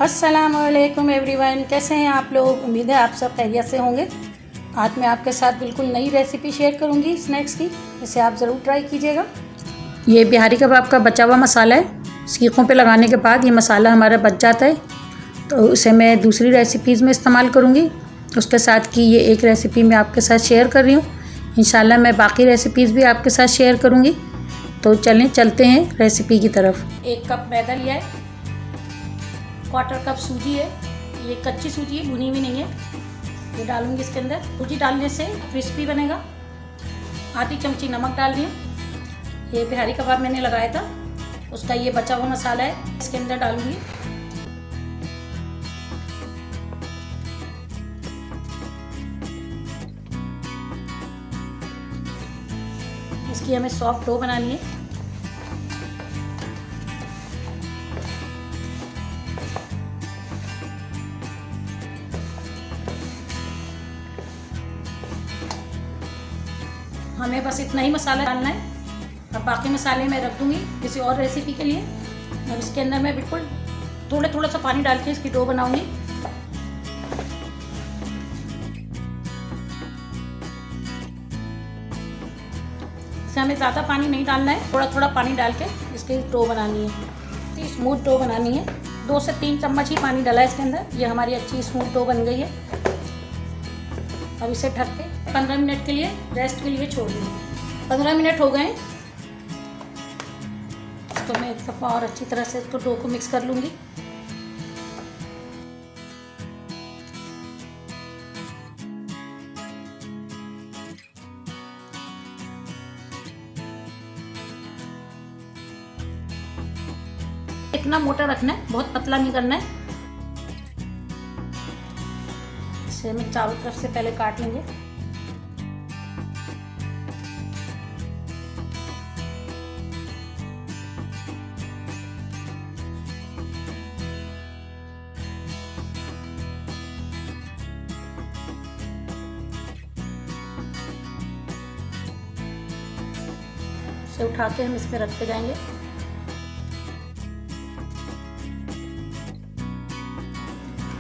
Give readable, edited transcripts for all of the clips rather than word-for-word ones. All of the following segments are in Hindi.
अस्सलामुअलैकुम एवरीवन, कैसे हैं आप लोग। उम्मीद है आप सब खैरियत से होंगे। आज मैं आपके साथ बिल्कुल नई रेसिपी शेयर करूंगी स्नैक्स की, इसे आप ज़रूर ट्राई कीजिएगा। ये बिहारी कबाब का बचा हुआ मसाला है। सीखों पे लगाने के बाद ये मसाला हमारा बच जाता है, तो इसे मैं दूसरी रेसिपीज़ में इस्तेमाल करूँगी। उसके साथ की ये एक रेसिपी मैं आपके साथ शेयर कर रही हूँ। इंशाल्लाह मैं बाकी रेसिपीज़ भी आपके साथ शेयर करूँगी। तो चलते हैं रेसिपी की तरफ। 1 कप मैदा लिया है, 1/4 कप सूजी है। ये कच्ची सूजी है, भुनी हुई नहीं है। ये डालूंगी इसके अंदर। सूजी डालने से क्रिस्पी बनेगा। आधी चमची नमक डाल रही हूँ। ये बिहारी कबाब मैंने लगाया था, उसका ये बचा हुआ मसाला है, इसके अंदर डालूंगी। इसकी हमें सॉफ्ट डो बनानी है। हमें बस इतना ही मसाला डालना है। अब बाकी मसाले मैं रख दूंगी किसी और रेसिपी के लिए। और इसके अंदर मैं बिल्कुल थोड़ा सा पानी डाल के इसकी डो बनाऊंगी। इसे हमें ज़्यादा पानी नहीं डालना है, थोड़ा पानी डाल के इसकी डो बनानी है। स्मूथ डो बनानी है। 2 से 3 चम्मच ही पानी डाला है इसके अंदर। ये हमारी अच्छी स्मूथ डो बन गई है। अब इसे ढक के 15 मिनट के लिए रेस्ट के लिए छोड़ दूँगी। 15 मिनट हो गए, तो मैं एक दफ़ा और अच्छी तरह से इसको डो को मिक्स कर लूँगी। इतना मोटा रखना है, बहुत पतला नहीं करना है। इसे हम चारों तरफ से पहले काट लेंगे। इसे उठा के हम इसमें रखते जाएंगे।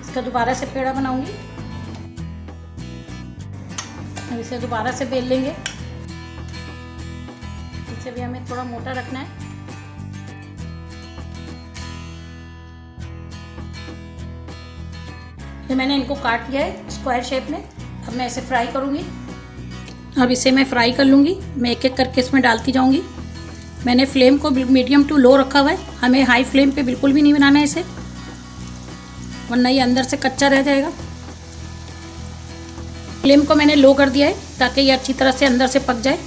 इसका दोबारा से पेड़ा बनाऊंगी। इसे दोबारा से बेल लेंगे। इसे भी हमें थोड़ा मोटा रखना है। फिर मैंने इनको काट लिया है स्क्वायर शेप में। अब मैं इसे फ्राई करूंगी। अब इसे मैं फ्राई कर लूँगी। मैं एक एक करके इसमें डालती जाऊँगी। मैंने फ्लेम को मीडियम टू लो रखा हुआ है। हमें हाई फ्लेम पे बिल्कुल भी नहीं बनाना है इसे, वरना ये अंदर से कच्चा रह जाएगा। फ्लेम को मैंने लो कर दिया है ताकि ये अच्छी तरह से अंदर से पक जाए।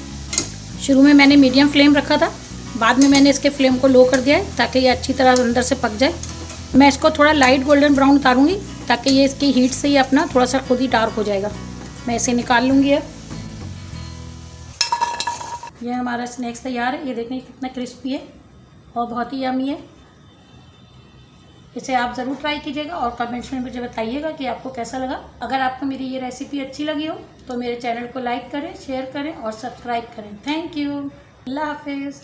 शुरू में मैंने मीडियम फ्लेम रखा था, बाद में मैंने इसके फ्लेम को लो कर दिया है ताकि ये अच्छी तरह अंदर से पक जाए। मैं इसको थोड़ा लाइट गोल्डन ब्राउन उतारूँगी ताकि ये इसकी हीट से ही अपना थोड़ा सा खुद ही डार्क हो जाएगा। मैं इसे निकाल लूँगी। अब ये हमारा स्नैक्स तैयार है। ये देखें कितना क्रिस्पी है और बहुत ही यम्मी है। इसे आप ज़रूर ट्राई कीजिएगा और कमेंट्स में मुझे बताइएगा कि आपको कैसा लगा। अगर आपको मेरी ये रेसिपी अच्छी लगी हो तो मेरे चैनल को लाइक करें, शेयर करें और सब्सक्राइब करें। Thank you. अल्लाह हाफिज़।